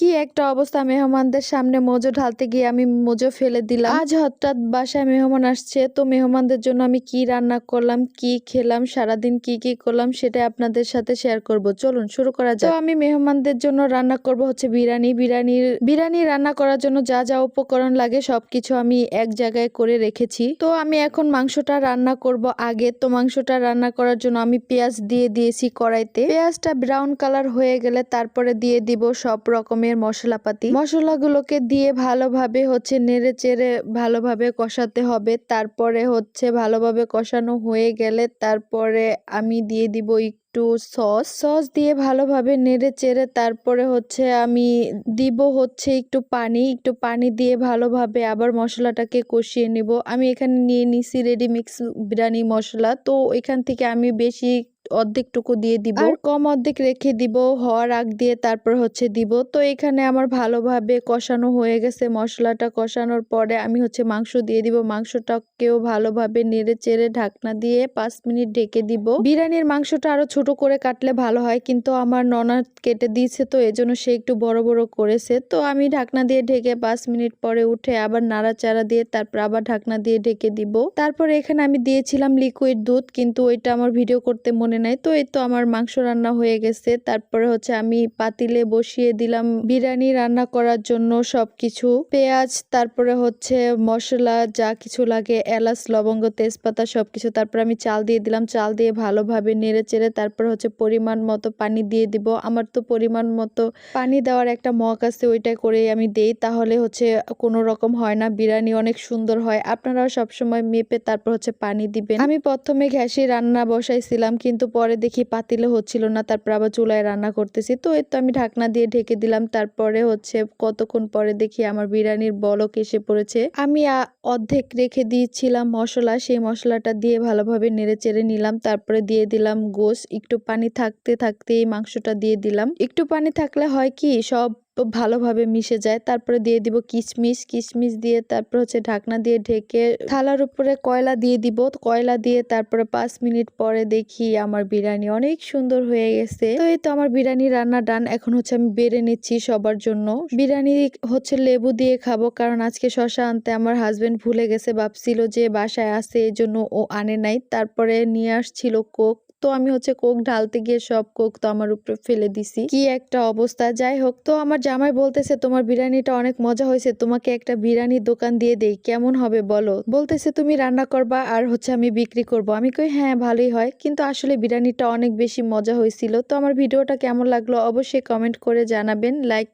কি একটা অবস্থা, মেহমানদের সামনে মোজো ঢালতে গিয়ে আমি মোজো ফেলে দিলাম। আজ হঠাৎ বাসায় মেহমান আসছে, তো মেহমানদের জন্য আমি কি রান্না করলাম, কি খেলাম, সারাদিন কি কি করলাম সেটা আপনাদের সাথে শেয়ার করব। চলুন শুরু করা যাক। তো আমি মেহমানদের জন্য রান্না করব হচ্ছে বিরিয়ানি রান্না করার জন্য যা যা উপকরণ লাগে সবকিছু আমি এক জায়গায় করে রেখেছি। তো আমি এখন মাংসটা রান্না করব আগে। তো মাংসটা রান্না করার জন্য আমি পেঁয়াজ দিয়ে দিয়েছি কড়াইতে। পেঁয়াজটা ব্রাউন কালার হয়ে গেলে তারপরে দিয়ে দিব সব রকমের মশলাপাতি। মশলাগুলোকে দিয়ে ভালোভাবে হচ্ছে নেড়ে চেড়ে ভালোভাবে কষাতে হবে। তারপরে হচ্ছে ভালোভাবে কষানো হয়ে গেলে তারপরে আমি দিয়ে দিব একটু সস দিয়ে ভালোভাবে নেড়ে চেড়ে তারপরে হচ্ছে আমি দিব হচ্ছে একটু পানি দিয়ে ভালোভাবে আবার মশলাটাকে কষিয়ে নিব। আমি এখানে নিয়ে নিছি রেডি মিক্স বিরিয়ানি মশলা। তো এখান থেকে আমি বেশি অর্ধেকটুকু দিয়ে দিব আর কম অর্ধেক রেখে দিব হওয়ার আগ দিয়ে তারপর হচ্ছে দিব। তো এখানে আমার ভালোভাবে কষানো হয়ে গেছে। মশলাটা কষানোর পরে আমি হচ্ছে মাংস দিয়ে দিব। মাংসটাকেও ভালোভাবে নেড়ে চেড়ে ঢাকনা দিয়ে 5 মিনিট ঢেকে দিব। বিরিয়ানির মাংসটা আরো ছোট করে কাটলে ভালো হয়, কিন্তু আমার ননদ কেটে দিয়েছে তো এজন্য সে একটু বড় বড় করেছে। তো আমি ঢাকনা দিয়ে ঢেকে 5 মিনিট পরে উঠে আবার নাড়াচাড়া দিয়ে তারপর আবার ঢাকনা দিয়ে ঢেকে দিব। তারপরে এখানে আমি দিয়েছিলাম লিকুইড দুধ, কিন্তু ওইটা আমার ভিডিও করতে মনে নাই। তো এই তো আমার মাংস রান্না হয়ে গেছে। তারপরে হচ্ছে আমি পাতিলে বসিয়ে দিলাম বিরিয়ানি রান্না করার জন্য সবকিছু, পেঁয়াজ, তারপরে হচ্ছে মশলা যা কিছু লাগে, এলাচ, লবঙ্গ, তেজপাতা সবকিছু। তারপর আমি চাল দিয়ে দিলাম। চাল দিয়ে ভালোভাবে নেড়ে চেড়ে তারপর হচ্ছে পরিমাণ মতো পানি দিয়ে দিব। আমার তো পরিমাণ মতো পানি দেওয়ার একটা মগ আছে, ওইটা করে আমি দেই, তাহলে হচ্ছে কোনো রকম হয় না, বিরিয়ানি অনেক সুন্দর হয়। আপনারাও সবসময় মেপে তারপর হচ্ছে পানি দিবেন। আমি প্রথমে গ্যাসে রান্না বসাইছিলাম, কিন্তু পরে দেখি পাতিলে হচ্ছিল না, তারপর আবার চুলায় রান্না করতেছি। তো এই তো আমি ঢাকনা দিয়ে ঢেকে দিলাম। তারপরে হচ্ছে কতক্ষণ পরে দেখি আমার বিরিয়ানির বলক এসে পড়েছে। আমি অর্ধেক রেখে দিয়েছিলাম মশলা, সেই মশলাটা দিয়ে ভালোভাবে নেড়ে চেড়ে নিলাম। তারপরে দিয়ে দিলাম গোশ। একটু পানি থাকতে থাকতে এই মাংসটা দিয়ে দিলাম। একটু পানি থাকলে হয় কি সব ভালোভাবে মিশে যায়। তারপরে দিয়ে দিব কিশমিশ দিয়ে তারপর হচ্ছে ঢাকনা দিয়ে ঢেকে থালার উপরে কয়লা দিয়ে দিব। কয়লা দিয়ে তারপরে 5 মিনিট পরে দেখি আমার বিরিয়ানি অনেক সুন্দর হয়ে গেছে। তো এই তো আমার বিরিয়ানি রান্না ডান। এখন হচ্ছে আমি বেড়ে নিচ্ছি সবার জন্য। বিরিয়ানি হচ্ছে লেবু দিয়ে খাবো, কারণ আজকে শসা আনতে আমার হাজবেন্ড ভুলে গেছে, ভাবছিল যে বাসায় আছে এই জন্য ও আনে নাই। তারপরে নিয়ে আসছিল কোক। তো আমি হচ্ছে কোক ঢালতে গিয়ে সব কোক তো আমার উপরে ফেলে দিছি। কি একটা অবস্থা। যাই হোক, তো আমার জামাই বলতেছে তোমার বিরিয়ানিটা অনেক মজা হয়েছে, তোমাকে একটা বিরিয়ানির দোকান দিয়ে দেই, কেমন হবে বলো। বলতেছে তুমি রান্না করবা আর হচ্ছে আমি বিক্রি করব। আমি কই হ্যাঁ ভালোই হয়, কিন্তু আসলে বিরিয়ানিটা অনেক বেশি মজা হয়েছিল। তো আমার ভিডিওটা কেমন লাগলো অবশ্যই কমেন্ট করে জানাবেন, লাইক